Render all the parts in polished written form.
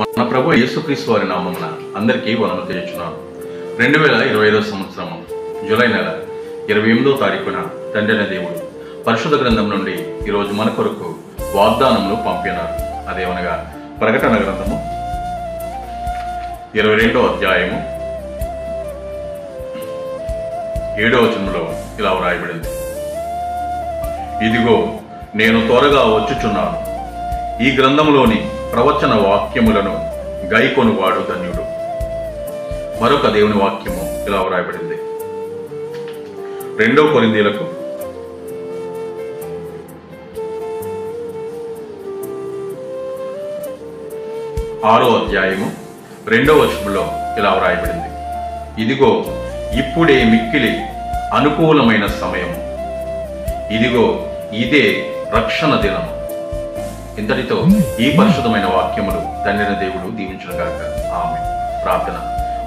మన ప్రభు యేసుక్రీస్తు వారి నామమున అందరికీ వందనాలు తెలియజేస్తున్నాను. 2025 సంవత్సరం జూలై నెల 28వ తారీఖున తండ్రి అయిన దేవుడు పరిశుద్ధ గ్రంథం నుండి ఈరోజు మన కొరకు వాగ్దానములు పంపినారు. అదేమనగా ప్రకటన గ్రంథము 22వ అధ్యాయము 7వ వచనంలో ఇలా వ్రాయబడింది. ఇదిగో నేను త్వరగా వచ్చుచున్నాను. ఈ గ్రంథంలోని ప్రవచన వాక్యములను గైకొనువాడు ధన్యుడు. మరొక దేవుని వాక్యము ఇలా వ్రాయబడింది. 2 కొరింథీయులకు 6వ అధ్యాయము 2వ వచనంలో ఇలా వ్రాయబడింది. ఇదిగో ఇప్పుడే మిక్కిలి అనుకూలమైన సమయము, ఇదిగో ఇదే రక్షణ దినము. ఇంతటితో ఈ పరిశుద్ధమైన వాక్యములు తండ్రి దేవుడు దీవించును గాక. ఆమేన్. ప్రార్థన.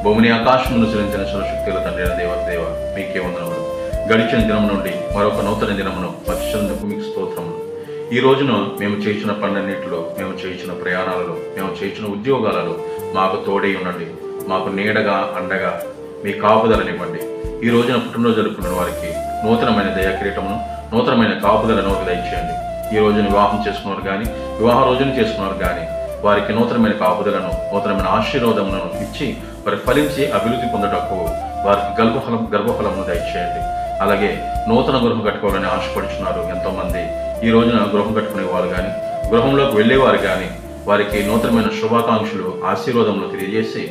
భూమిని ఆకాశమును సృజించిన సర్వశక్తుల తండ్రి దేవ మీకే వందనములు. గడిచిన దినం నుండి మరొక నూతన దినమును వచ్చినందుకు మీకు స్తోత్రములు. ఈ రోజున మేము చేసిన పనులన్నింటిలో, మేము చేసిన ప్రయాణాలలో, మేము చేసిన ఉద్యోగాలలో మాకు తోడై ఉండండి. మాకు నీడగా అండగా మీ కాపుదలనివ్వండి. ఈ రోజున పుట్టినరోజు జరుపుకున్న వారికి నూతనమైన దయాకిరీటమును, నూతనమైన కాపుదలను దయచేయండి. ఈ రోజున వివాహం చేసుకున్నారు కానీ, వివాహ రోజున చేసుకున్నారు కానీ వారికి నూతనమైన కాపుదలను, నూతనమైన ఆశీర్వాదములను ఇచ్చి వారి ఫలించి అభివృద్ధి పొందటకు వారికి గర్భఫలమును దయచేయండి. అలాగే నూతన గృహం కట్టుకోవాలని ఆశపడుచున్నారు ఎంతోమంది. ఈ రోజున గృహం కట్టుకునే వారు కానీ, గృహంలోకి వెళ్ళేవారు కానీ వారికి నూతనమైన శుభాకాంక్షలు, ఆశీర్వాదములు తెలియజేసి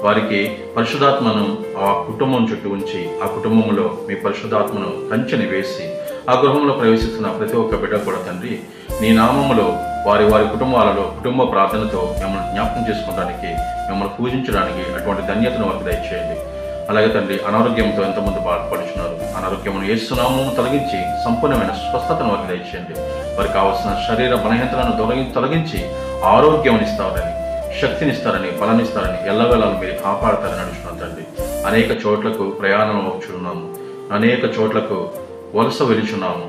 వారికి పరిశుద్ధాత్మను ఆ కుటుంబం చుట్టూ ఉంచి, ఆ కుటుంబంలో మీ పరిశుద్ధాత్మను కంచెని వేసి ఆ గృహంలో ప్రవేశిస్తున్న ప్రతి ఒక్క బిడ్డ కూడా తండ్రి నీ నామములో వారి వారి కుటుంబాలలో కుటుంబ ప్రార్థనతో మిమ్మల్ని జ్ఞాపకం చేసుకోవడానికి, మిమ్మల్ని పూజించడానికి అటువంటి ధన్యతను వారికి దయచేయండి. అలాగే తండ్రి అనారోగ్యంతో ఎంతమంది బాధపడుచున్నారు, అనారోగ్యమును యేసు నామమును తొలగించి సంపూర్ణమైన స్వస్థతను వారికి దయచేయండి. వారికి కావలసిన శరీర బలహీనతలను తొలగించి ఆరోగ్యమునిస్తారని, శక్తినిస్తారని, బలనిస్తారని, ఎల్లవేళలు మీరు కాపాడతారని నడుచున్నాను తండ్రి. అనేక చోట్లకు ప్రయాణం అవుతున్నాము, అనేక చోట్లకు వలస వెలుచున్నాము.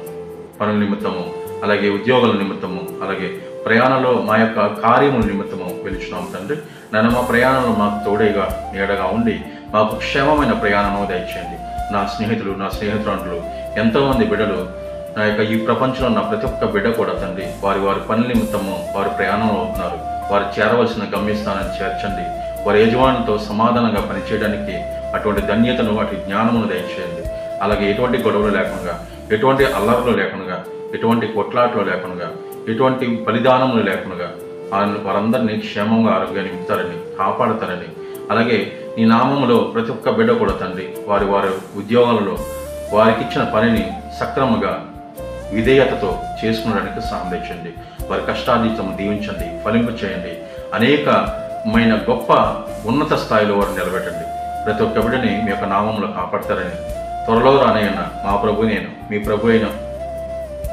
పనుల నిమిత్తము, అలాగే ఉద్యోగాల నిమిత్తము, అలాగే ప్రయాణంలో మా యొక్క కార్యముల నిమిత్తము వెలుచున్నాము తండ్రి. నన్ను మా ప్రయాణంలో మాకు తోడేగా నీడగా ఉండి మాకు క్షేమమైన ప్రయాణము దయచేయండి. నా స్నేహితులు, నా స్నేహితురాండ్రులు ఎంతోమంది బిడ్డలు నా యొక్క ఈ ప్రపంచంలో ఉన్న ప్రతి ఒక్క బిడ్డ కూడా తండ్రి వారి వారి పనుల నిమిత్తము వారు ప్రయాణం అవుతున్నారు. వారు చేరవలసిన గమ్యస్థానాన్ని చేర్చండి. వారి యజమానులతో సమాధానంగా పనిచేయడానికి అటువంటి ధన్యతను, అటు జ్ఞానమును దయచేయండి. అలాగే ఎటువంటి గొడవలు లేకుండా, ఎటువంటి అల్లర్లు లేకుండా, ఎటువంటి కొట్లాట్లు లేకుండా, ఎటువంటి బలిదానములు లేకుండా వారందరినీ క్షేమంగా ఆరోగ్యాన్ని ఇస్తారని, కాపాడతారని, అలాగే ఈ నామములో ప్రతి ఒక్క బిడ్డ కూడా తండ్రి వారి వారి ఉద్యోగాలలో వారికి ఇచ్చిన పనిని సక్రమంగా విధేయతతో చేసుకునడానికి సహాయం తెచ్చండి. వారి కష్టార్జితము దీవించండి, ఫలింపు చేయండి. అనేకమైన గొప్ప ఉన్నత స్థాయిలో వారు నిలబెట్టండి. ప్రతి ఒక్క బిడ్డని మీ యొక్క నామంలో కాపాడతారని, త్వరలో రానయ్యన్న మా ప్రభు నేను మీ ప్రభు అయిన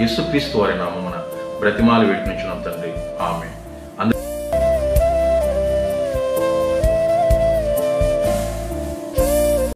యేసుక్రీస్తు వారి నామమున బ్రతిమాలు వేడుకొనుచున్నాం తండ్రి. ఆమేన్.